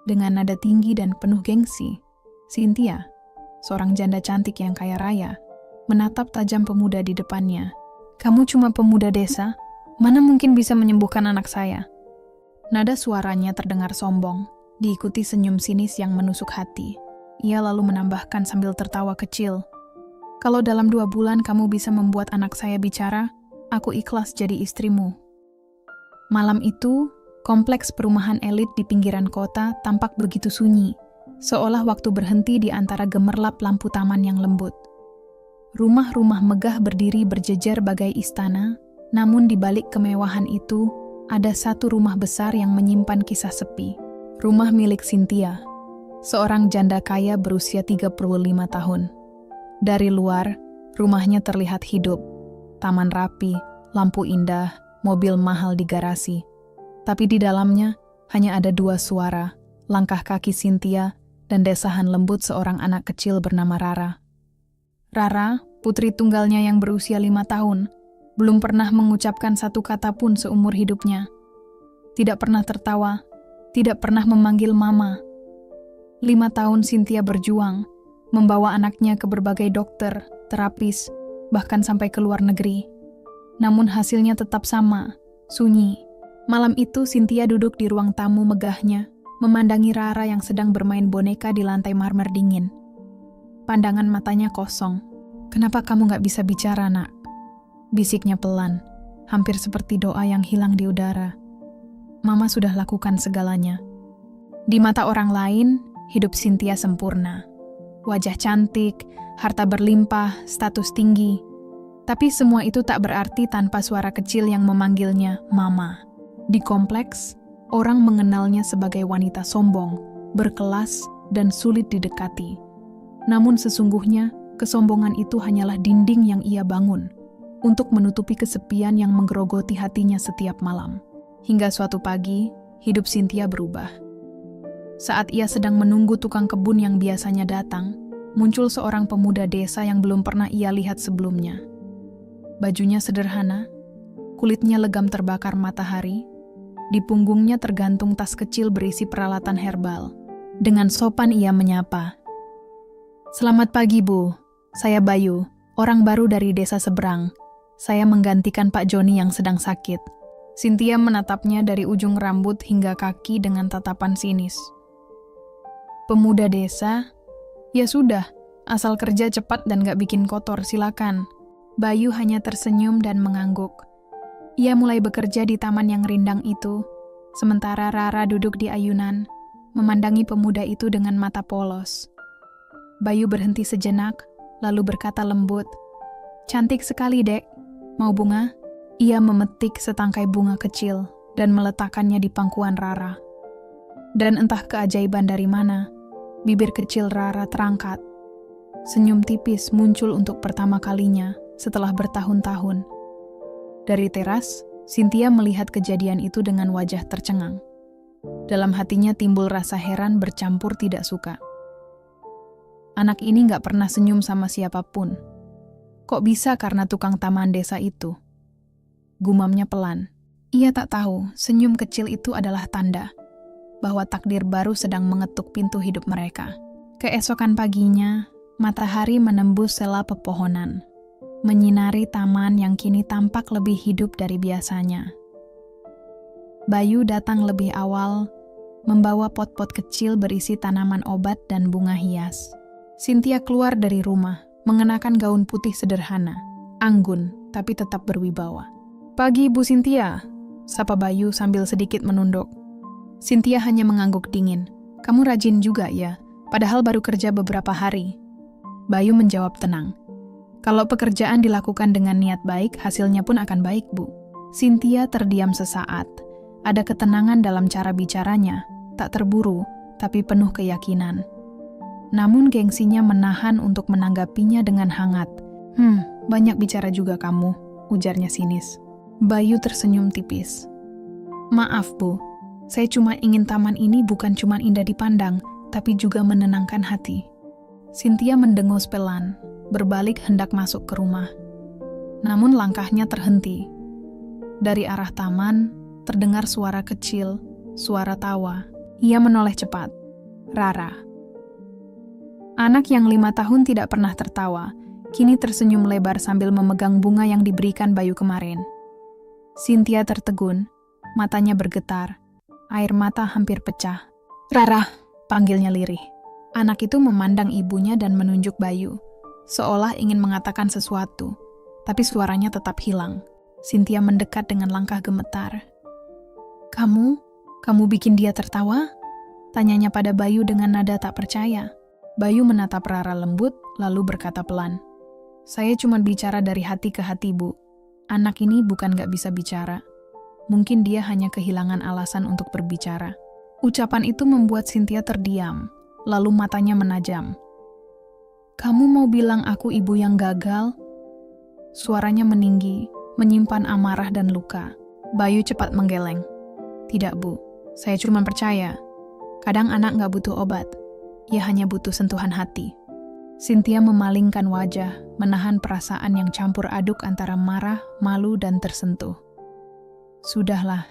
Dengan nada tinggi dan penuh gengsi, Cynthia, seorang janda cantik yang kaya raya, menatap tajam pemuda di depannya. "Kamu cuma pemuda desa, mana mungkin bisa menyembuhkan anak saya?" Nada suaranya terdengar sombong, diikuti senyum sinis yang menusuk hati. Ia lalu menambahkan sambil tertawa kecil, "Kalau dalam 2 bulan kamu bisa membuat anak saya bicara, aku ikhlas jadi istrimu." Malam itu, kompleks perumahan elit di pinggiran kota tampak begitu sunyi, seolah waktu berhenti di antara gemerlap lampu taman yang lembut. Rumah-rumah megah berdiri berjejer bagai istana, namun di balik kemewahan itu, ada satu rumah besar yang menyimpan kisah sepi. Rumah milik Cynthia, seorang janda kaya berusia 35 tahun. Dari luar, rumahnya terlihat hidup. Taman rapi, lampu indah, mobil mahal di garasi. Tapi di dalamnya hanya ada 2 suara, langkah kaki Cynthia dan desahan lembut seorang anak kecil bernama Rara. Rara, putri tunggalnya yang berusia 5 tahun, belum pernah mengucapkan satu kata pun seumur hidupnya. Tidak pernah tertawa, tidak pernah memanggil mama. 5 tahun Cynthia berjuang, membawa anaknya ke berbagai dokter, terapis, bahkan sampai ke luar negeri. Namun hasilnya tetap sama, sunyi. Malam itu Cynthia duduk di ruang tamu megahnya, memandangi Rara yang sedang bermain boneka di lantai marmer dingin. Pandangan matanya kosong. "Kenapa kamu gak bisa bicara, nak?" bisiknya pelan, hampir seperti doa yang hilang di udara. "Mama sudah lakukan segalanya." Di mata orang lain, hidup Cynthia sempurna. Wajah cantik, harta berlimpah, status tinggi. Tapi semua itu tak berarti tanpa suara kecil yang memanggilnya Mama. Di kompleks, orang mengenalnya sebagai wanita sombong, berkelas, dan sulit didekati. Namun sesungguhnya, kesombongan itu hanyalah dinding yang ia bangun untuk menutupi kesepian yang menggerogoti hatinya setiap malam. Hingga suatu pagi, hidup Cynthia berubah. Saat ia sedang menunggu tukang kebun yang biasanya datang, muncul seorang pemuda desa yang belum pernah ia lihat sebelumnya. Bajunya sederhana, kulitnya legam terbakar matahari, di punggungnya tergantung tas kecil berisi peralatan herbal. Dengan sopan ia menyapa, "Selamat pagi, Bu. Saya Bayu, orang baru dari desa seberang. Saya menggantikan Pak Joni yang sedang sakit." Cynthia menatapnya dari ujung rambut hingga kaki dengan tatapan sinis. "Pemuda desa? Ya sudah, asal kerja cepat dan gak bikin kotor, silakan." Bayu hanya tersenyum dan mengangguk. Ia mulai bekerja di taman yang rindang itu, sementara Rara duduk di ayunan, memandangi pemuda itu dengan mata polos. Bayu berhenti sejenak, lalu berkata lembut, "Cantik sekali, Dek. Mau bunga?" Ia memetik setangkai bunga kecil dan meletakkannya di pangkuan Rara. Dan entah keajaiban dari mana, bibir kecil Rara terangkat. Senyum tipis muncul untuk pertama kalinya setelah bertahun-tahun. Dari teras, Cynthia melihat kejadian itu dengan wajah tercengang. Dalam hatinya timbul rasa heran bercampur tidak suka. Anak ini gak pernah senyum sama siapapun. Kok bisa karena tukang taman desa itu? Gumamnya pelan. Ia tak tahu senyum kecil itu adalah tanda bahwa takdir baru sedang mengetuk pintu hidup mereka. Keesokan paginya, matahari menembus sela pepohonan, menyinari taman yang kini tampak lebih hidup dari biasanya. Bayu datang lebih awal, membawa pot-pot kecil berisi tanaman obat dan bunga hias. Cynthia keluar dari rumah, mengenakan gaun putih sederhana, anggun tapi tetap berwibawa. "Pagi, Bu Cynthia," sapa Bayu sambil sedikit menunduk. Cynthia hanya mengangguk dingin. "Kamu rajin juga ya, padahal baru kerja beberapa hari." Bayu menjawab tenang. "Kalau pekerjaan dilakukan dengan niat baik, hasilnya pun akan baik, Bu." Cynthia terdiam sesaat. Ada ketenangan dalam cara bicaranya, tak terburu, tapi penuh keyakinan. Namun gengsinya menahan untuk menanggapinya dengan hangat. Banyak bicara juga kamu," ujarnya sinis. Bayu tersenyum tipis. "Maaf, Bu. Saya cuma ingin taman ini bukan cuma indah dipandang, tapi juga menenangkan hati." Cynthia mendengus pelan, berbalik hendak masuk ke rumah. Namun langkahnya terhenti. Dari arah taman, terdengar suara kecil, suara tawa. Ia menoleh cepat. Rara. Anak yang 5 tahun tidak pernah tertawa, kini tersenyum lebar sambil memegang bunga yang diberikan Bayu kemarin. Cynthia tertegun, matanya bergetar, air mata hampir pecah. Rara, panggilnya lirih. Anak itu memandang ibunya dan menunjuk Bayu, seolah ingin mengatakan sesuatu, tapi suaranya tetap hilang. Cynthia mendekat dengan langkah gemetar. Kamu bikin dia tertawa? Tanyanya pada Bayu dengan nada tak percaya. Bayu menatap Rara lembut, lalu berkata pelan. Saya cuma bicara dari hati ke hati, Bu. Anak ini bukan gak bisa bicara. Mungkin dia hanya kehilangan alasan untuk berbicara. Ucapan itu membuat Cynthia terdiam, lalu matanya menajam. Kamu mau bilang aku ibu yang gagal? Suaranya meninggi, menyimpan amarah dan luka. Bayu cepat menggeleng. Tidak, Bu. Saya cuma percaya. Kadang anak gak butuh obat. Ia hanya butuh sentuhan hati. Cynthia memalingkan wajah, menahan perasaan yang campur aduk antara marah, malu, dan tersentuh. Sudahlah,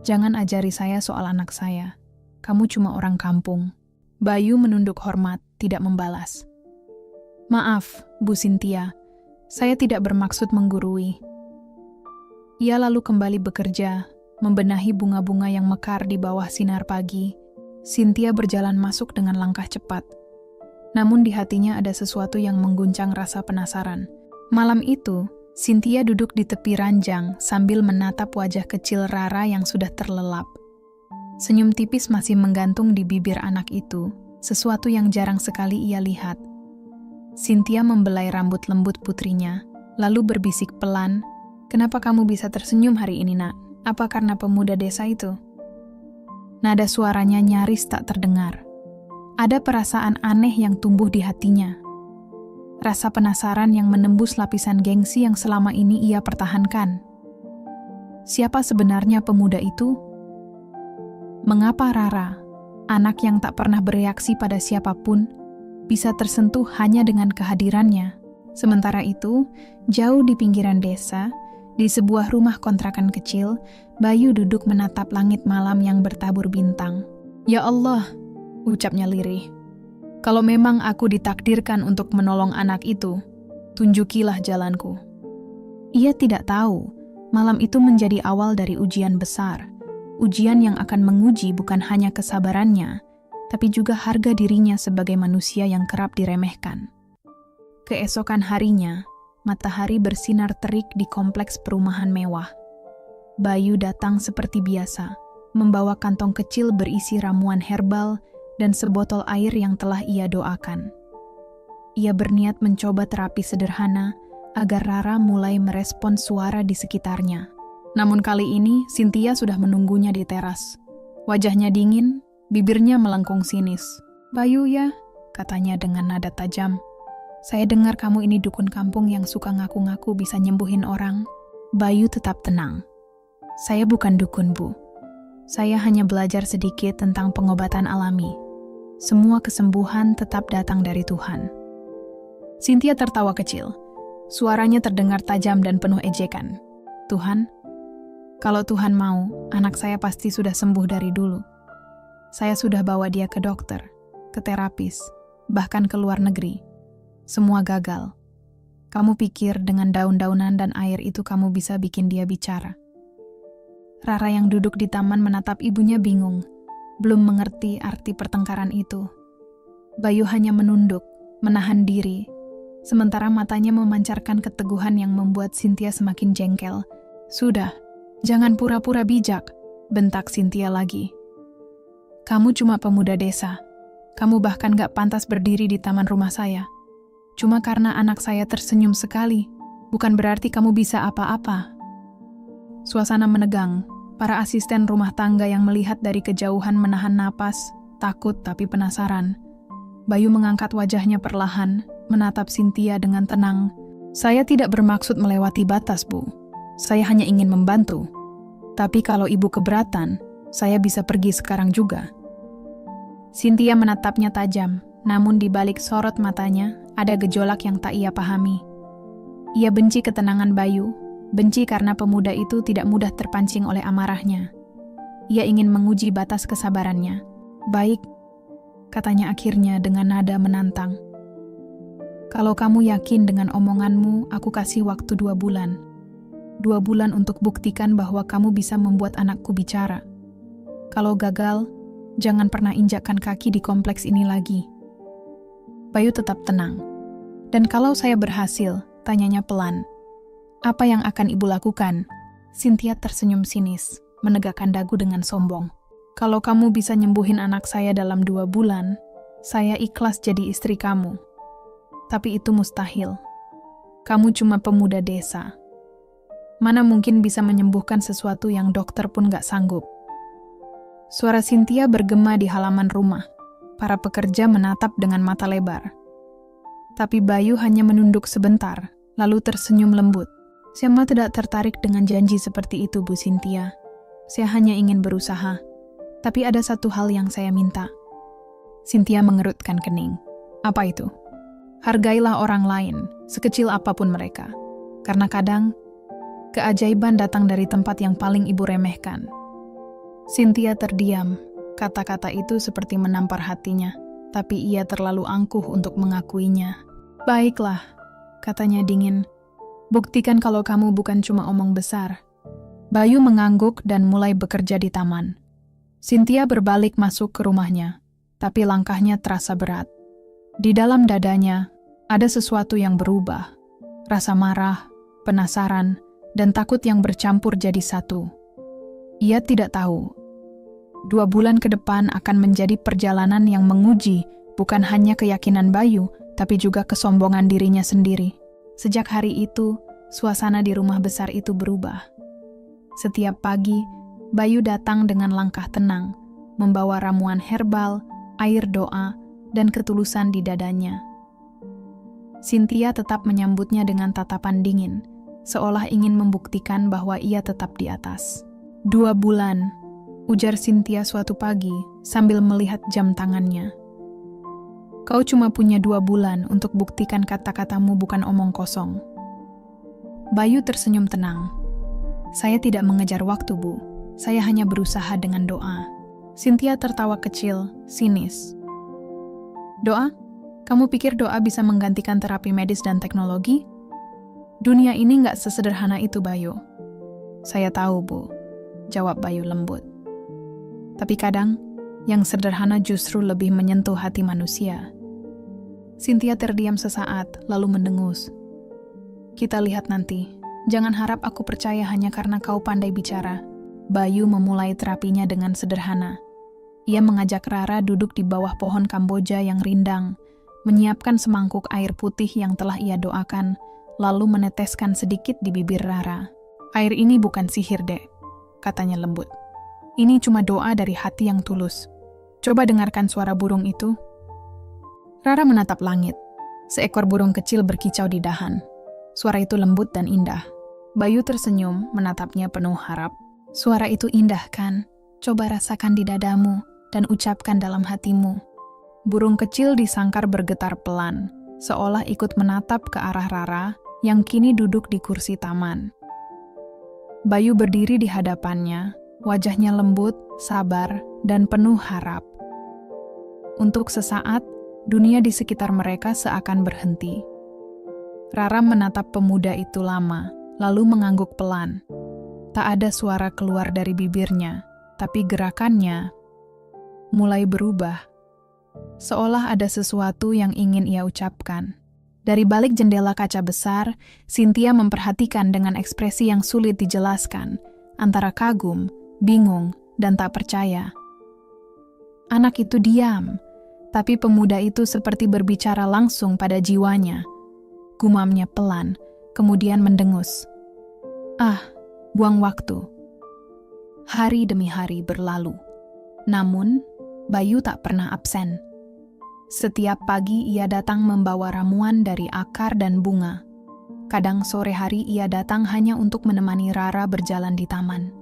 jangan ajari saya soal anak saya. Kamu cuma orang kampung. Bayu menunduk hormat, tidak membalas. Maaf, Bu Cynthia, saya tidak bermaksud menggurui. Ia lalu kembali bekerja, membenahi bunga-bunga yang mekar di bawah sinar pagi. Cynthia berjalan masuk dengan langkah cepat. Namun di hatinya ada sesuatu yang mengguncang rasa penasaran. Malam itu, Cynthia duduk di tepi ranjang sambil menatap wajah kecil Rara yang sudah terlelap. Senyum tipis masih menggantung di bibir anak itu, sesuatu yang jarang sekali ia lihat. Cynthia membelai rambut lembut putrinya, lalu berbisik pelan, "Kenapa kamu bisa tersenyum hari ini, Nak? Apa karena pemuda desa itu?" Nada suaranya nyaris tak terdengar. Ada perasaan aneh yang tumbuh di hatinya. Rasa penasaran yang menembus lapisan gengsi yang selama ini ia pertahankan. Siapa sebenarnya pemuda itu? Mengapa Rara, anak yang tak pernah bereaksi pada siapapun, bisa tersentuh hanya dengan kehadirannya? Sementara itu, jauh di pinggiran desa, di sebuah rumah kontrakan kecil, Bayu duduk menatap langit malam yang bertabur bintang. Ya Allah, ucapnya lirih. Kalau memang aku ditakdirkan untuk menolong anak itu, tunjukilah jalanku. Ia tidak tahu, malam itu menjadi awal dari ujian besar. Ujian yang akan menguji bukan hanya kesabarannya, tapi juga harga dirinya sebagai manusia yang kerap diremehkan. Keesokan harinya, matahari bersinar terik di kompleks perumahan mewah. Bayu datang seperti biasa, membawa kantong kecil berisi ramuan herbal dan sebotol air yang telah ia doakan. Ia berniat mencoba terapi sederhana agar Rara mulai merespons suara di sekitarnya. Namun kali ini, Cynthia sudah menunggunya di teras. Wajahnya dingin, bibirnya melengkung sinis. "Bayu ya," katanya dengan nada tajam. "Saya dengar kamu ini dukun kampung yang suka ngaku-ngaku bisa nyembuhin orang." Bayu tetap tenang. "Saya bukan dukun, Bu. Saya hanya belajar sedikit tentang pengobatan alami. Semua kesembuhan tetap datang dari Tuhan." Cynthia tertawa kecil. Suaranya terdengar tajam dan penuh ejekan. "Tuhan? Kalau Tuhan mau, anak saya pasti sudah sembuh dari dulu. Saya sudah bawa dia ke dokter, ke terapis, bahkan ke luar negeri. Semua gagal. Kamu pikir dengan daun-daunan dan air itu kamu bisa bikin dia bicara?" Rara yang duduk di taman menatap ibunya bingung, belum mengerti arti pertengkaran itu. Bayu hanya menunduk, menahan diri, sementara matanya memancarkan keteguhan yang membuat Cynthia semakin jengkel. "Sudah, jangan pura-pura bijak," bentak Cynthia lagi. "Kamu cuma pemuda desa. Kamu bahkan gak pantas berdiri di taman rumah saya. Cuma karena anak saya tersenyum sekali, bukan berarti kamu bisa apa-apa." Suasana menegang. Para asisten rumah tangga yang melihat dari kejauhan menahan napas, takut tapi penasaran. Bayu mengangkat wajahnya perlahan, menatap Cynthia dengan tenang. "Saya tidak bermaksud melewati batas, Bu. Saya hanya ingin membantu. Tapi kalau Ibu keberatan, saya bisa pergi sekarang juga." Cynthia menatapnya tajam, namun di balik sorot matanya, ada gejolak yang tak ia pahami. Ia benci ketenangan Bayu, benci karena pemuda itu tidak mudah terpancing oleh amarahnya. Ia ingin menguji batas kesabarannya, Baik, katanya akhirnya dengan nada menantang. Kalau kamu yakin dengan omonganmu, aku kasih waktu 2 bulan. 2 bulan untuk buktikan bahwa kamu bisa membuat anakku bicara. Kalau gagal, jangan pernah injakkan kaki di kompleks ini lagi. Bayu tetap tenang. Dan kalau saya berhasil, tanyanya pelan. Apa yang akan ibu lakukan? Cynthia tersenyum sinis, menegakkan dagu dengan sombong. Kalau kamu bisa nyembuhin anak saya dalam 2 bulan, saya ikhlas jadi istri kamu. Tapi itu mustahil. Kamu cuma pemuda desa. Mana mungkin bisa menyembuhkan sesuatu yang dokter pun gak sanggup. Suara Cynthia bergema di halaman rumah. Para pekerja menatap dengan mata lebar. Tapi Bayu hanya menunduk sebentar, lalu tersenyum lembut. Saya tidak tertarik dengan janji seperti itu, Bu Cynthia. Saya hanya ingin berusaha. Tapi ada satu hal yang saya minta. Cynthia mengerutkan kening. Apa itu? Hargailah orang lain, sekecil apapun mereka. Karena kadang, keajaiban datang dari tempat yang paling ibu remehkan. Cynthia terdiam. Kata-kata itu seperti menampar hatinya, tapi ia terlalu angkuh untuk mengakuinya. Baiklah, katanya dingin. Buktikan kalau kamu bukan cuma omong besar. Bayu mengangguk dan mulai bekerja di taman. Cynthia berbalik masuk ke rumahnya, tapi langkahnya terasa berat. Di dalam dadanya, ada sesuatu yang berubah. Rasa marah, penasaran, dan takut yang bercampur jadi satu. Ia tidak tahu. 2 bulan ke depan akan menjadi perjalanan yang menguji bukan hanya keyakinan Bayu, tapi juga kesombongan dirinya sendiri. Sejak hari itu, suasana di rumah besar itu berubah. Setiap pagi, Bayu datang dengan langkah tenang, membawa ramuan herbal, air doa, dan ketulusan di dadanya. Cynthia tetap menyambutnya dengan tatapan dingin, seolah ingin membuktikan bahwa ia tetap di atas. 2 bulan, ujar Cynthia suatu pagi sambil melihat jam tangannya. Kau cuma punya 2 bulan untuk buktikan kata-katamu bukan omong kosong. Bayu tersenyum tenang. Saya tidak mengejar waktu, Bu. Saya hanya berusaha dengan doa. Cynthia tertawa kecil, sinis. Doa? Kamu pikir doa bisa menggantikan terapi medis dan teknologi? Dunia ini nggak sesederhana itu, Bayu. Saya tahu, Bu. Jawab Bayu lembut. Tapi kadang, yang sederhana justru lebih menyentuh hati manusia. Cynthia terdiam sesaat, lalu mendengus. Kita lihat nanti. Jangan harap aku percaya hanya karena kau pandai bicara. Bayu memulai terapinya dengan sederhana. Ia mengajak Rara duduk di bawah pohon Kamboja yang rindang, menyiapkan semangkuk air putih yang telah ia doakan, lalu meneteskan sedikit di bibir Rara. Air ini bukan sihir, Dek, katanya lembut. Ini cuma doa dari hati yang tulus. Coba dengarkan suara burung itu. Rara menatap langit. Seekor burung kecil berkicau di dahan. Suara itu lembut dan indah. Bayu tersenyum, menatapnya penuh harap. Suara itu indah kan? Coba rasakan di dadamu dan ucapkan dalam hatimu. Burung kecil disangkar bergetar pelan, seolah ikut menatap ke arah Rara yang kini duduk di kursi taman. Bayu berdiri di hadapannya, wajahnya lembut, sabar, dan penuh harap. Untuk sesaat, dunia di sekitar mereka seakan berhenti. Rara menatap pemuda itu lama, lalu mengangguk pelan. Tak ada suara keluar dari bibirnya, tapi gerakannya mulai berubah. Seolah ada sesuatu yang ingin ia ucapkan. Dari balik jendela kaca besar, Cynthia memperhatikan dengan ekspresi yang sulit dijelaskan, antara kagum, bingung, dan tak percaya. Anak itu diam, tapi pemuda itu seperti berbicara langsung pada jiwanya. Gumamnya pelan, kemudian mendengus. Buang waktu. Hari demi hari berlalu. Namun, Bayu tak pernah absen. Setiap pagi ia datang membawa ramuan dari akar dan bunga. Kadang sore hari ia datang hanya untuk menemani Rara berjalan di taman.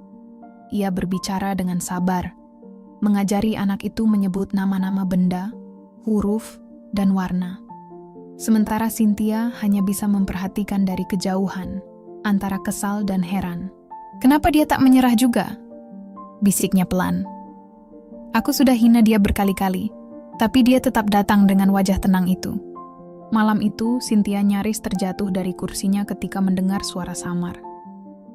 Ia berbicara dengan sabar, mengajari anak itu menyebut nama-nama benda, huruf, dan warna. Sementara Cynthia hanya bisa memperhatikan dari kejauhan, antara kesal dan heran. Kenapa dia tak menyerah juga? Bisiknya pelan. Aku sudah hina dia berkali-kali, tapi dia tetap datang dengan wajah tenang itu. Malam itu, Cynthia nyaris terjatuh dari kursinya ketika mendengar suara samar.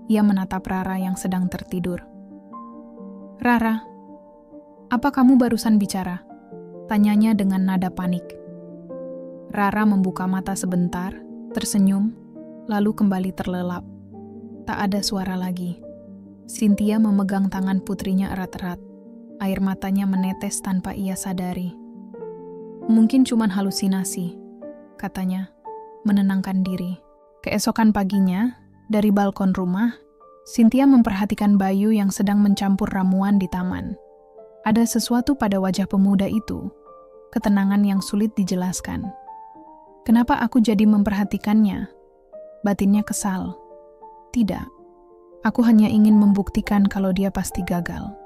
Ia menatap Rara yang sedang tertidur. "Rara, apa kamu barusan bicara?" tanyanya dengan nada panik. Rara membuka mata sebentar, tersenyum, lalu kembali terlelap. Tak ada suara lagi. Cynthia memegang tangan putrinya erat-erat. Air matanya menetes tanpa ia sadari. "Mungkin cuma halusinasi," katanya, menenangkan diri. Keesokan paginya, dari balkon rumah, Cynthia memperhatikan Bayu yang sedang mencampur ramuan di taman. Ada sesuatu pada wajah pemuda itu, ketenangan yang sulit dijelaskan. "Kenapa aku jadi memperhatikannya?" Batinnya kesal. "Tidak, aku hanya ingin membuktikan kalau dia pasti gagal."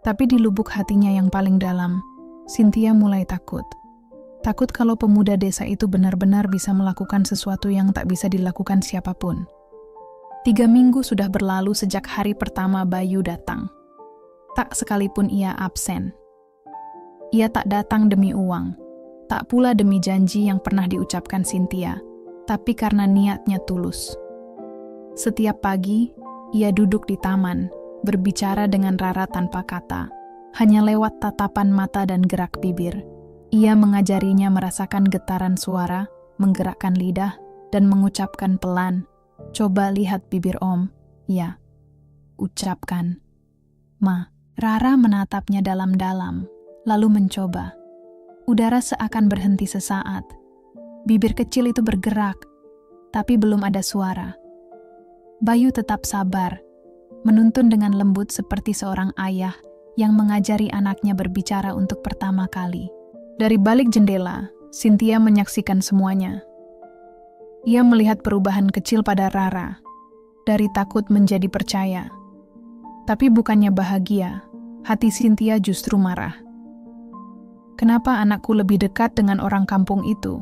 Tapi di lubuk hatinya yang paling dalam, Cynthia mulai takut. Takut kalau pemuda desa itu benar-benar bisa melakukan sesuatu yang tak bisa dilakukan siapapun. 3 minggu sudah berlalu sejak hari pertama Bayu datang. Tak sekalipun ia absen. Ia tak datang demi uang, tak pula demi janji yang pernah diucapkan Cynthia, tapi karena niatnya tulus. Setiap pagi, ia duduk di taman, berbicara dengan Rara tanpa kata, hanya lewat tatapan mata dan gerak bibir. Ia mengajarinya merasakan getaran suara, menggerakkan lidah, dan mengucapkan pelan, "Coba lihat bibir Om." "Ya." Ucapkan. "Ma." Rara menatapnya dalam-dalam, lalu mencoba. Udara seakan berhenti sesaat. Bibir kecil itu bergerak, tapi belum ada suara. Bayu tetap sabar, menuntun dengan lembut seperti seorang ayah yang mengajari anaknya berbicara untuk pertama kali. Dari balik jendela, Cynthia menyaksikan semuanya. Ia melihat perubahan kecil pada Rara, dari takut menjadi percaya. Tapi bukannya bahagia, hati Cynthia justru marah. "Kenapa anakku lebih dekat dengan orang kampung itu?"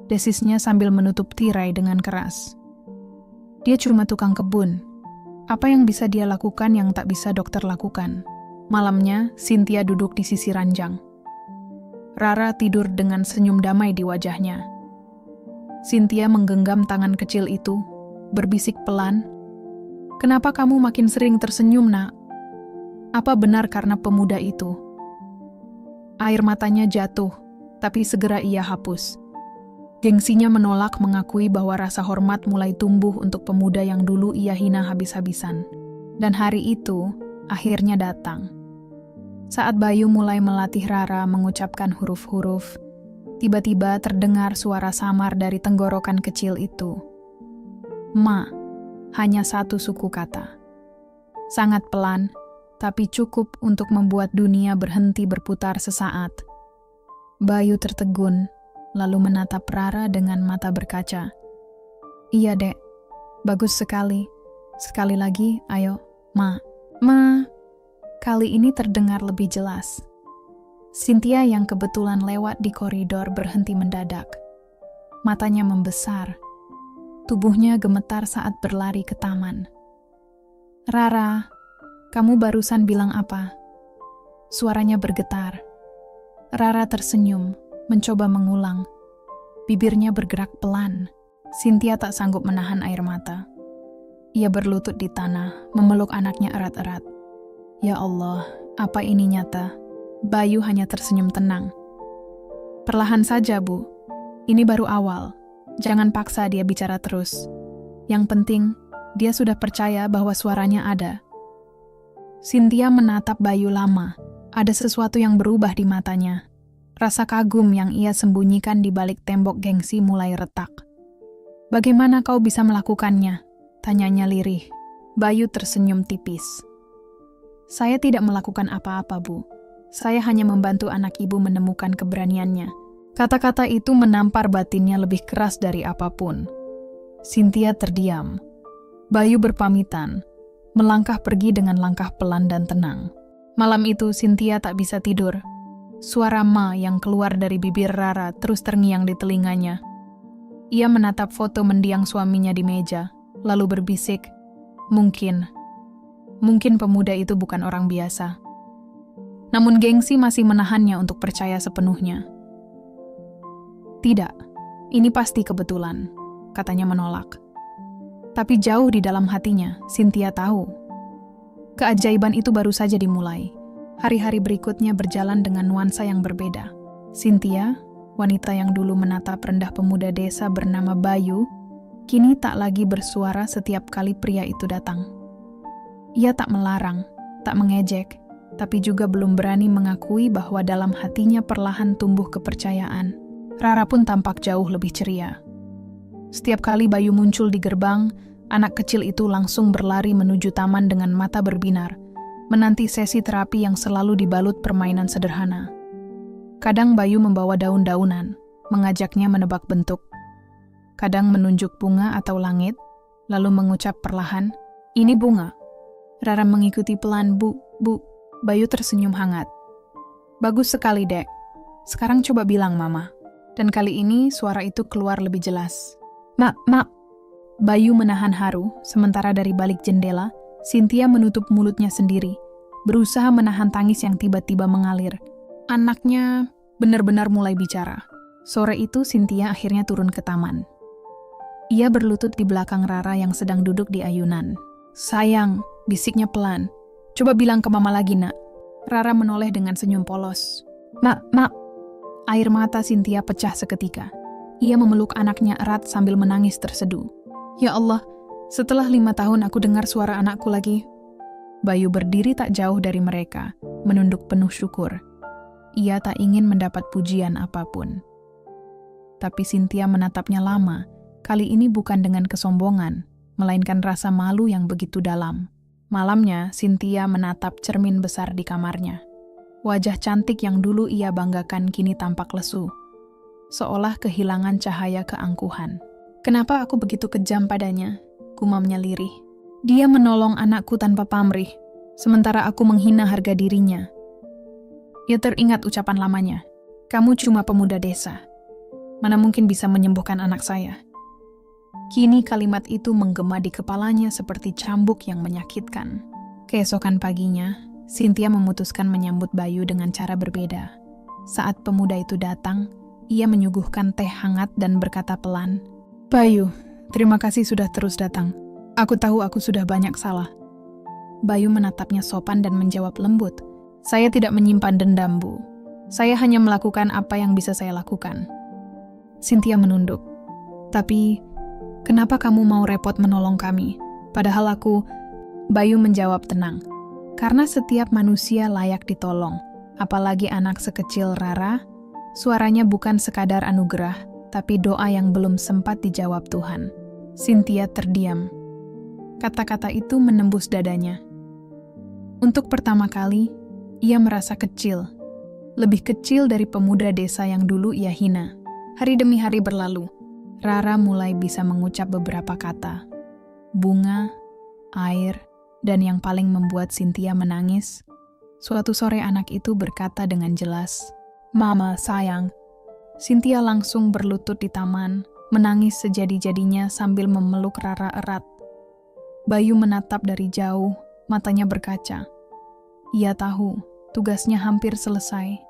desisnya sambil menutup tirai dengan keras. "Dia cuma tukang kebun. Apa yang bisa dia lakukan yang tak bisa dokter lakukan?" Malamnya, Cynthia duduk di sisi ranjang. Rara tidur dengan senyum damai di wajahnya. Cynthia menggenggam tangan kecil itu, berbisik pelan, "Kenapa kamu makin sering tersenyum, Nak? Apa benar karena pemuda itu?" Air matanya jatuh, tapi segera ia hapus. Gengsinya menolak mengakui bahwa rasa hormat mulai tumbuh untuk pemuda yang dulu ia hina habis-habisan. Dan hari itu akhirnya datang. Saat Bayu mulai melatih Rara mengucapkan huruf-huruf, tiba-tiba terdengar suara samar dari tenggorokan kecil itu. "Ma." Hanya satu suku kata. Sangat pelan, tapi cukup untuk membuat dunia berhenti berputar sesaat. Bayu tertegun, lalu menatap Rara dengan mata berkaca. "Iya, Dek. Bagus sekali. Sekali lagi, ayo, Ma." "Ma." Kali ini terdengar lebih jelas. Cynthia yang kebetulan lewat di koridor berhenti mendadak. Matanya membesar. Tubuhnya gemetar saat berlari ke taman. "Rara, kamu barusan bilang apa?" Suaranya bergetar. Rara tersenyum, mencoba mengulang. Bibirnya bergerak pelan. Cynthia tak sanggup menahan air mata. Ia berlutut di tanah, memeluk anaknya erat-erat. "Ya Allah, apa ini nyata?" Bayu hanya tersenyum tenang. "Perlahan saja, Bu. Ini baru awal. Jangan paksa dia bicara terus. Yang penting, dia sudah percaya bahwa suaranya ada." Cynthia menatap Bayu lama. Ada sesuatu yang berubah di matanya. Rasa kagum yang ia sembunyikan di balik tembok gengsi mulai retak. "Bagaimana kau bisa melakukannya?" tanyanya lirih. Bayu tersenyum tipis. "Saya tidak melakukan apa-apa, Bu. Saya hanya membantu anak ibu menemukan keberaniannya." Kata-kata itu menampar batinnya lebih keras dari apapun. Cynthia terdiam. Bayu berpamitan, melangkah pergi dengan langkah pelan dan tenang. Malam itu Cynthia tak bisa tidur. Suara Ma yang keluar dari bibir Rara terus terngiang di telinganya. Ia menatap foto mendiang suaminya di meja, lalu berbisik, Mungkin pemuda itu bukan orang biasa. Namun gengsi masih menahannya untuk percaya sepenuhnya. "Tidak, ini pasti kebetulan," katanya menolak. Tapi jauh di dalam hatinya, Cynthia tahu. Keajaiban itu baru saja dimulai. Hari-hari berikutnya berjalan dengan nuansa yang berbeda. Cynthia, wanita yang dulu menatap rendah pemuda desa bernama Bayu, kini tak lagi bersuara setiap kali pria itu datang. Ia tak melarang, tak mengejek, tapi juga belum berani mengakui bahwa dalam hatinya perlahan tumbuh kepercayaan. Rara pun tampak jauh lebih ceria. Setiap kali Bayu muncul di gerbang, anak kecil itu langsung berlari menuju taman dengan mata berbinar, menanti sesi terapi yang selalu dibalut permainan sederhana. Kadang Bayu membawa daun-daunan, mengajaknya menebak bentuk. Kadang menunjuk bunga atau langit, lalu mengucap perlahan, "Ini bunga." Rara mengikuti pelan, Bu. Bayu tersenyum hangat. "Bagus sekali, Dek. Sekarang coba bilang, Mama." Dan kali ini suara itu keluar lebih jelas. "Mak." Bayu menahan haru, sementara dari balik jendela, Cynthia menutup mulutnya sendiri, berusaha menahan tangis yang tiba-tiba mengalir. Anaknya benar-benar mulai bicara. Sore itu Cynthia akhirnya turun ke taman. Ia berlutut di belakang Rara yang sedang duduk di ayunan. "Sayang," bisiknya pelan. "Coba bilang ke Mama lagi, Nak." Rara menoleh dengan senyum polos. Mak. Air mata Cynthia pecah seketika. Ia memeluk anaknya erat sambil menangis terseduh. "Ya Allah, setelah 5 tahun aku dengar suara anakku lagi." Bayu berdiri tak jauh dari mereka, menunduk penuh syukur. Ia tak ingin mendapat pujian apapun. Tapi Cynthia menatapnya lama, kali ini bukan dengan kesombongan, melainkan rasa malu yang begitu dalam. Malamnya, Cynthia menatap cermin besar di kamarnya. Wajah cantik yang dulu ia banggakan kini tampak lesu, seolah kehilangan cahaya keangkuhan. "Kenapa aku begitu kejam padanya?" gumamnya lirih. "Dia menolong anakku tanpa pamrih, sementara aku menghina harga dirinya." Ia teringat ucapan lamanya, "Kamu cuma pemuda desa. Mana mungkin bisa menyembuhkan anak saya?" Kini kalimat itu menggema di kepalanya seperti cambuk yang menyakitkan. Keesokan paginya, Cynthia memutuskan menyambut Bayu dengan cara berbeda. Saat pemuda itu datang, ia menyuguhkan teh hangat dan berkata pelan, "Bayu, terima kasih sudah terus datang. Aku tahu aku sudah banyak salah." Bayu menatapnya sopan dan menjawab lembut, "Saya tidak menyimpan dendam, Bu. Saya hanya melakukan apa yang bisa saya lakukan." Cynthia menunduk. "Tapi, kenapa kamu mau repot menolong kami? Padahal aku..." Bayu menjawab tenang, "Karena setiap manusia layak ditolong, apalagi anak sekecil Rara. Suaranya bukan sekadar anugerah, tapi doa yang belum sempat dijawab Tuhan." Cynthia terdiam. Kata-kata itu menembus dadanya. Untuk pertama kali, ia merasa kecil. Lebih kecil dari pemuda desa yang dulu ia hina. Hari demi hari berlalu, Rara mulai bisa mengucap beberapa kata. Bunga, air, dan yang paling membuat Cynthia menangis, suatu sore anak itu berkata dengan jelas, "Mama, sayang." Cynthia langsung berlutut di taman, menangis sejadi-jadinya sambil memeluk Rara erat. Bayu menatap dari jauh, matanya berkaca. Ia tahu, tugasnya hampir selesai.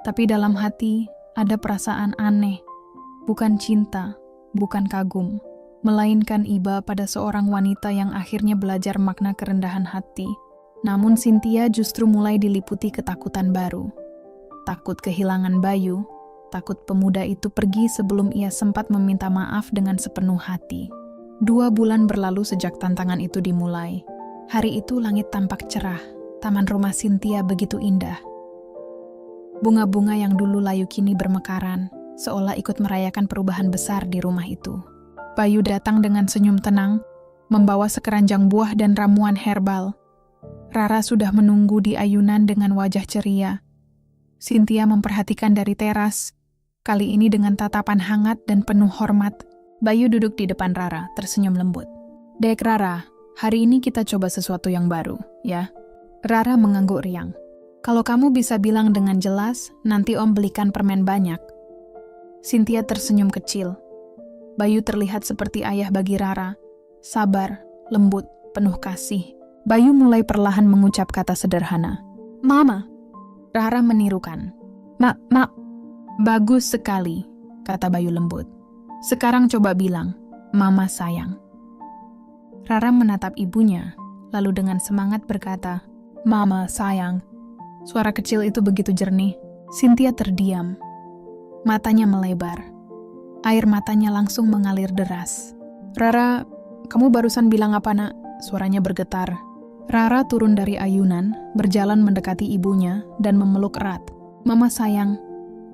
Tapi dalam hati, ada perasaan aneh. Bukan cinta, bukan kagum, melainkan iba pada seorang wanita yang akhirnya belajar makna kerendahan hati. Namun Cynthia justru mulai diliputi ketakutan baru. Takut kehilangan Bayu, takut pemuda itu pergi sebelum ia sempat meminta maaf dengan sepenuh hati. 2 bulan berlalu sejak tantangan itu dimulai. Hari itu langit tampak cerah, taman rumah Cynthia begitu indah. Bunga-bunga yang dulu layu kini bermekaran, seolah ikut merayakan perubahan besar di rumah itu. Bayu datang dengan senyum tenang, membawa sekeranjang buah dan ramuan herbal. Rara sudah menunggu di ayunan dengan wajah ceria. Cynthia memperhatikan dari teras, kali ini dengan tatapan hangat dan penuh hormat. Bayu duduk di depan Rara, tersenyum lembut. "Dek Rara, hari ini kita coba sesuatu yang baru, ya?" Rara mengangguk riang. "Kalau kamu bisa bilang dengan jelas, nanti Om belikan permen banyak." Cynthia tersenyum kecil. Bayu terlihat seperti ayah bagi Rara, sabar, lembut, penuh kasih. Bayu mulai perlahan mengucap kata sederhana. "Mama, Rara menirukan. Mak, bagus sekali, kata Bayu lembut. Sekarang coba bilang, Mama sayang. Rara menatap ibunya, lalu dengan semangat berkata, Mama sayang. Suara kecil itu begitu jernih. Cynthia terdiam. Matanya melebar. Air matanya langsung mengalir deras. Rara, kamu barusan bilang apa nak? Suaranya bergetar. Rara turun dari ayunan, berjalan mendekati ibunya, dan memeluk erat. Mama sayang,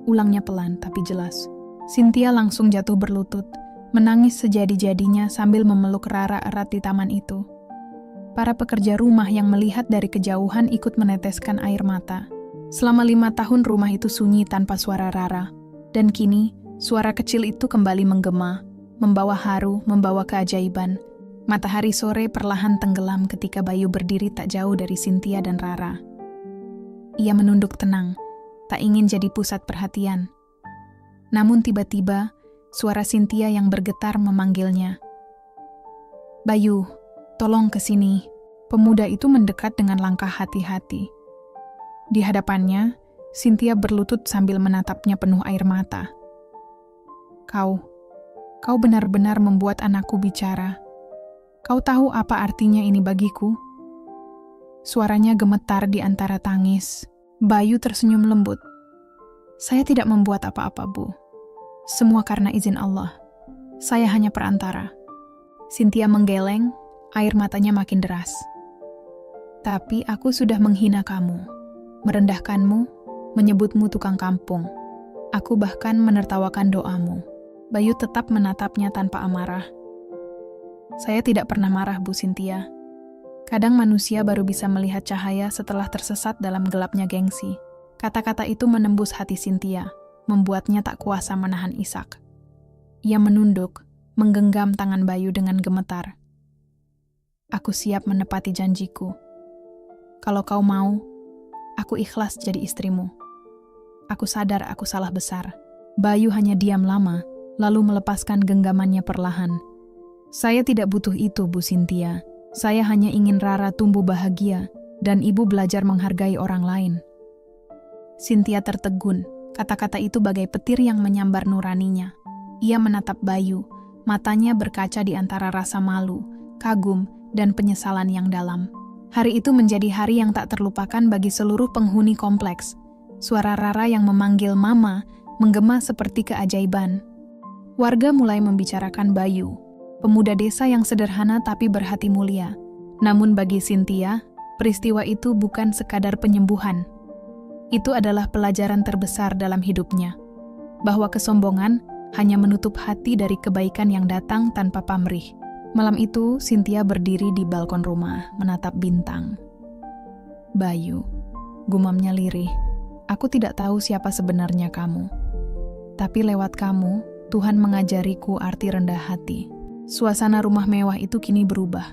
ulangnya pelan tapi jelas. Cynthia langsung jatuh berlutut, menangis sejadi-jadinya sambil memeluk Rara erat di taman itu. Para pekerja rumah yang melihat dari kejauhan ikut meneteskan air mata. Selama 5 tahun rumah itu sunyi tanpa suara Rara. Dan kini, suara kecil itu kembali menggema, membawa haru, membawa keajaiban. Matahari sore perlahan tenggelam ketika Bayu berdiri tak jauh dari Cynthia dan Rara. Ia menunduk tenang, tak ingin jadi pusat perhatian. Namun tiba-tiba, suara Cynthia yang bergetar memanggilnya. Bayu, tolong ke sini. Pemuda itu mendekat dengan langkah hati-hati. Di hadapannya, Cynthia berlutut sambil menatapnya penuh air mata. Kau benar-benar membuat anakku bicara. Kau tahu apa artinya ini bagiku? Suaranya gemetar di antara tangis. Bayu tersenyum lembut. Saya tidak membuat apa-apa, Bu. Semua karena izin Allah. Saya hanya perantara. Cynthia menggeleng, air matanya makin deras. Tapi aku sudah menghina kamu, merendahkanmu, menyebutmu tukang kampung. Aku bahkan menertawakan doamu. Bayu tetap menatapnya tanpa amarah. Saya tidak pernah marah, Bu Cynthia. Kadang manusia baru bisa melihat cahaya setelah tersesat dalam gelapnya gengsi. Kata-kata itu menembus hati Cynthia, membuatnya tak kuasa menahan isak. Ia menunduk, menggenggam tangan Bayu dengan gemetar. Aku siap menepati janjiku. Kalau kau mau, aku ikhlas jadi istrimu. Aku sadar aku salah besar. Bayu hanya diam lama, lalu melepaskan genggamannya perlahan. Saya tidak butuh itu, Bu Cynthia. Saya hanya ingin Rara tumbuh bahagia, dan ibu belajar menghargai orang lain. Cynthia tertegun, kata-kata itu bagai petir yang menyambar nuraninya. Ia menatap Bayu, matanya berkaca di antara rasa malu, kagum, dan penyesalan yang dalam. Hari itu menjadi hari yang tak terlupakan bagi seluruh penghuni kompleks. Suara Rara yang memanggil Mama menggema seperti keajaiban. Warga mulai membicarakan Bayu, pemuda desa yang sederhana tapi berhati mulia. Namun bagi Cynthia, peristiwa itu bukan sekadar penyembuhan. Itu adalah pelajaran terbesar dalam hidupnya. Bahwa kesombongan hanya menutup hati dari kebaikan yang datang tanpa pamrih. Malam itu, Cynthia berdiri di balkon rumah, menatap bintang. Bayu, gumamnya lirih, aku tidak tahu siapa sebenarnya kamu. Tapi lewat kamu, Tuhan mengajariku arti rendah hati. Suasana rumah mewah itu kini berubah.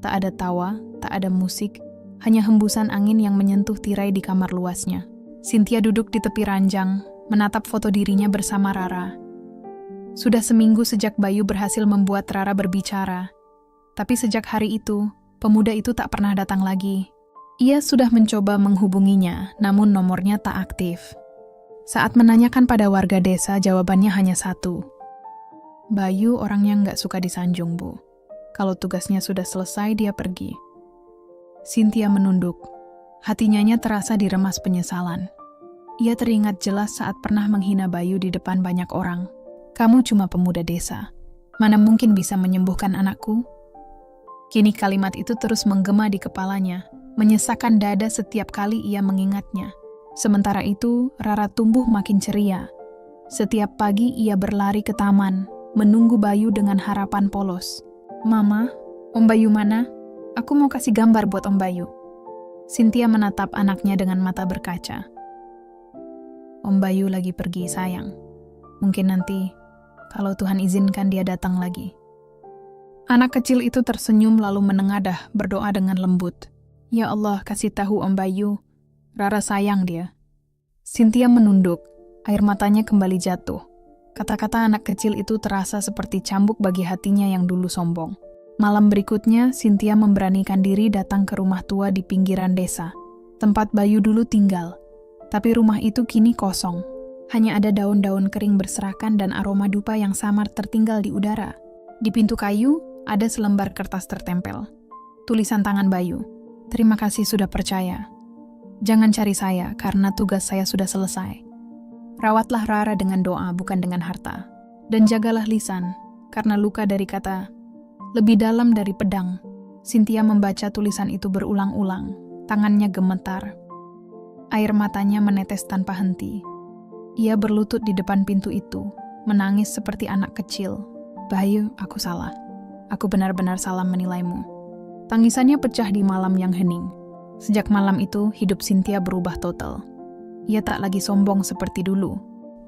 Tak ada tawa, tak ada musik, hanya hembusan angin yang menyentuh tirai di kamar luasnya. Cynthia duduk di tepi ranjang, menatap foto dirinya bersama Rara. Sudah seminggu sejak Bayu berhasil membuat Rara berbicara. Tapi sejak hari itu, pemuda itu tak pernah datang lagi. Ia sudah mencoba menghubunginya, namun nomornya tak aktif. Saat menanyakan pada warga desa, jawabannya hanya satu. Bayu orangnya nggak suka disanjung, Bu. Kalau tugasnya sudah selesai, dia pergi. Cynthia menunduk. Hatinya terasa diremas penyesalan. Ia teringat jelas saat pernah menghina Bayu di depan banyak orang. Kamu cuma pemuda desa. Mana mungkin bisa menyembuhkan anakku? Kini kalimat itu terus menggema di kepalanya, menyesakkan dada setiap kali ia mengingatnya. Sementara itu, Rara tumbuh makin ceria. Setiap pagi ia berlari ke taman, menunggu Bayu dengan harapan polos. Mama, Om Bayu mana? Aku mau kasih gambar buat Om Bayu. Cynthia menatap anaknya dengan mata berkaca. Om Bayu lagi pergi, sayang. Mungkin nanti, kalau Tuhan izinkan dia datang lagi. Anak kecil itu tersenyum lalu menengadah, berdoa dengan lembut. Ya Allah, kasih tahu Om Bayu, Rara sayang dia. Cynthia menunduk, air matanya kembali jatuh. Kata-kata anak kecil itu terasa seperti cambuk bagi hatinya yang dulu sombong. Malam berikutnya, Cynthia memberanikan diri datang ke rumah tua di pinggiran desa, tempat Bayu dulu tinggal. Tapi rumah itu kini kosong. Hanya ada daun-daun kering berserakan dan aroma dupa yang samar tertinggal di udara. Di pintu kayu, ada selembar kertas tertempel. Tulisan tangan Bayu. "Terima kasih sudah percaya. Jangan cari saya karena tugas saya sudah selesai. Rawatlah Rara dengan doa bukan dengan harta. Dan jagalah lisan karena luka dari kata lebih dalam dari pedang." Cynthia membaca tulisan itu berulang-ulang. Tangannya gemetar. Air matanya menetes tanpa henti. Ia berlutut di depan pintu itu, menangis seperti anak kecil. "Bayu, aku salah. Aku benar-benar salah menilaimu." Tangisannya pecah di malam yang hening. Sejak malam itu, hidup Cynthia berubah total. Ia tak lagi sombong seperti dulu.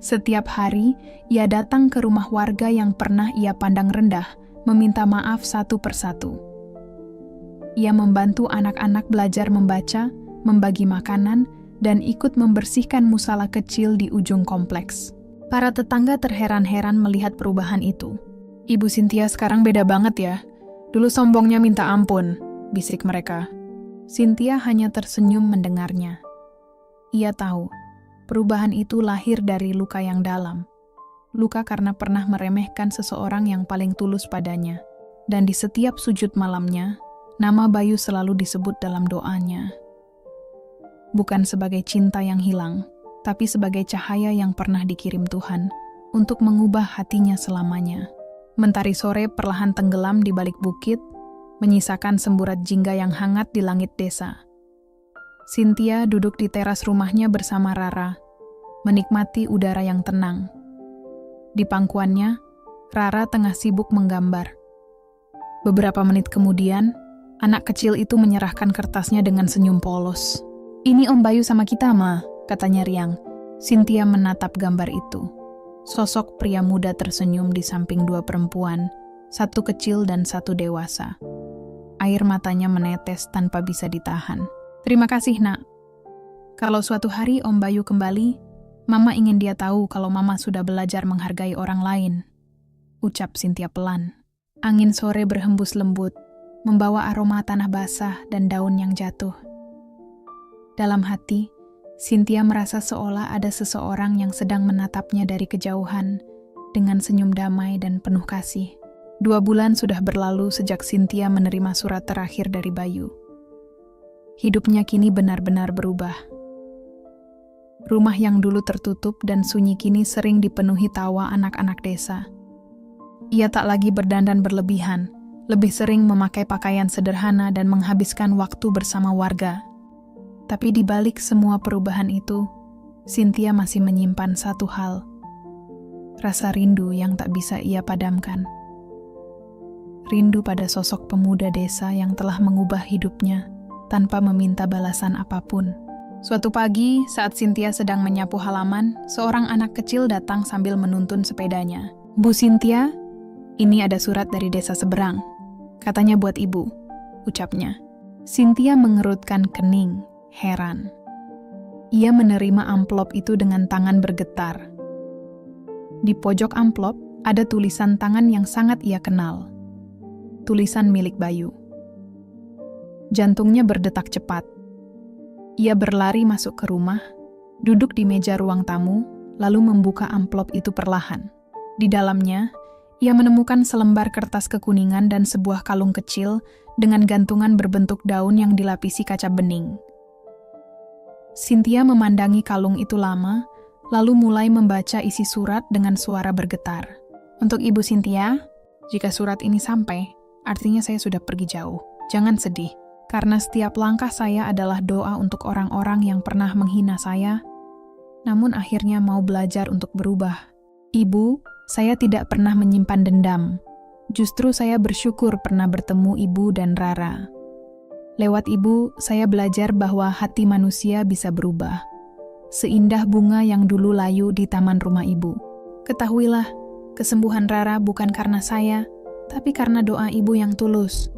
Setiap hari, ia datang ke rumah warga yang pernah ia pandang rendah, meminta maaf satu persatu. Ia membantu anak-anak belajar membaca, membagi makanan, dan ikut membersihkan musala kecil di ujung kompleks. Para tetangga terheran-heran melihat perubahan itu. "Ibu Cynthia sekarang beda banget ya. Dulu sombongnya minta ampun," bisik mereka. Cynthia hanya tersenyum mendengarnya. Ia tahu, perubahan itu lahir dari luka yang dalam. Luka karena pernah meremehkan seseorang yang paling tulus padanya. Dan di setiap sujud malamnya, nama Bayu selalu disebut dalam doanya. Bukan sebagai cinta yang hilang, tapi sebagai cahaya yang pernah dikirim Tuhan untuk mengubah hatinya selamanya. Mentari sore perlahan tenggelam di balik bukit, menyisakan semburat jingga yang hangat di langit desa. Cynthia duduk di teras rumahnya bersama Rara, menikmati udara yang tenang. Di pangkuannya, Rara tengah sibuk menggambar. Beberapa menit kemudian, anak kecil itu menyerahkan kertasnya dengan senyum polos. "Ini Om Bayu sama kita, Ma," katanya riang. Cynthia menatap gambar itu. Sosok pria muda tersenyum di samping dua perempuan, satu kecil dan satu dewasa. Air matanya menetes tanpa bisa ditahan. "Terima kasih, Nak. Kalau suatu hari Om Bayu kembali, Mama ingin dia tahu kalau Mama sudah belajar menghargai orang lain," ucap Cynthia pelan. Angin sore berhembus lembut, membawa aroma tanah basah dan daun yang jatuh. Dalam hati, Cynthia merasa seolah ada seseorang yang sedang menatapnya dari kejauhan dengan senyum damai dan penuh kasih. 2 bulan sudah berlalu sejak Cynthia menerima surat terakhir dari Bayu. Hidupnya kini benar-benar berubah. Rumah yang dulu tertutup dan sunyi kini sering dipenuhi tawa anak-anak desa. Ia tak lagi berdandan berlebihan, lebih sering memakai pakaian sederhana dan menghabiskan waktu bersama warga. Tapi di balik semua perubahan itu, Cynthia masih menyimpan satu hal. Rasa rindu yang tak bisa ia padamkan. Rindu pada sosok pemuda desa yang telah mengubah hidupnya tanpa meminta balasan apapun. Suatu pagi, saat Cynthia sedang menyapu halaman, seorang anak kecil datang sambil menuntun sepedanya. "Bu Cynthia, ini ada surat dari desa seberang. Katanya buat ibu," ucapnya. Cynthia mengerutkan kening. Heran. Ia menerima amplop itu dengan tangan bergetar. Di pojok amplop ada tulisan tangan yang sangat ia kenal. Tulisan milik Bayu. Jantungnya berdetak cepat. Ia berlari masuk ke rumah, duduk di meja ruang tamu, lalu membuka amplop itu perlahan. Di dalamnya, ia menemukan selembar kertas kekuningan dan sebuah kalung kecil dengan gantungan berbentuk daun yang dilapisi kaca bening. Cynthia memandangi kalung itu lama, lalu mulai membaca isi surat dengan suara bergetar. "Untuk Ibu Cynthia, jika surat ini sampai, artinya saya sudah pergi jauh. Jangan sedih, karena setiap langkah saya adalah doa untuk orang-orang yang pernah menghina saya, namun akhirnya mau belajar untuk berubah. Ibu, saya tidak pernah menyimpan dendam. Justru saya bersyukur pernah bertemu Ibu dan Rara. Lewat Ibu, saya belajar bahwa hati manusia bisa berubah. Seindah bunga yang dulu layu di taman rumah Ibu. Ketahuilah, kesembuhan Rara bukan karena saya, tapi karena doa Ibu yang tulus.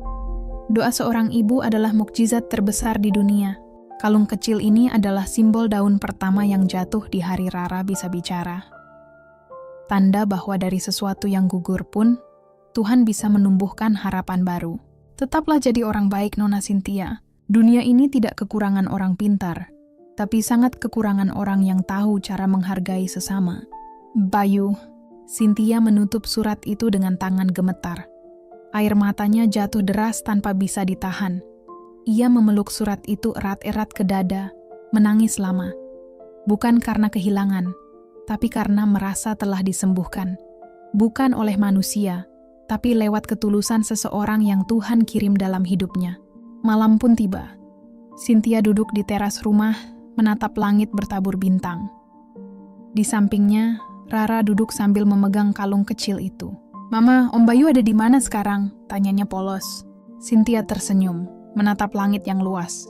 Doa seorang ibu adalah mukjizat terbesar di dunia. Kalung kecil ini adalah simbol daun pertama yang jatuh di hari Rara bisa bicara. Tanda bahwa dari sesuatu yang gugur pun, Tuhan bisa menumbuhkan harapan baru. Tetaplah jadi orang baik, Nona Cynthia. Dunia ini tidak kekurangan orang pintar. tapi sangat kekurangan orang yang tahu cara menghargai sesama. Bayu, Cynthia menutup surat itu dengan tangan gemetar. Air matanya jatuh deras tanpa bisa ditahan. Ia memeluk surat itu erat-erat ke dada, menangis lama. Bukan karena kehilangan, tapi karena merasa telah disembuhkan. Bukan oleh manusia, tapi lewat ketulusan seseorang yang Tuhan kirim dalam hidupnya. Malam pun tiba. Cynthia duduk di teras rumah, menatap langit bertabur bintang. Di sampingnya, Rara duduk sambil memegang kalung kecil itu. "Mama, Om Bayu ada di mana sekarang?" tanyanya polos. Cynthia tersenyum, menatap langit yang luas.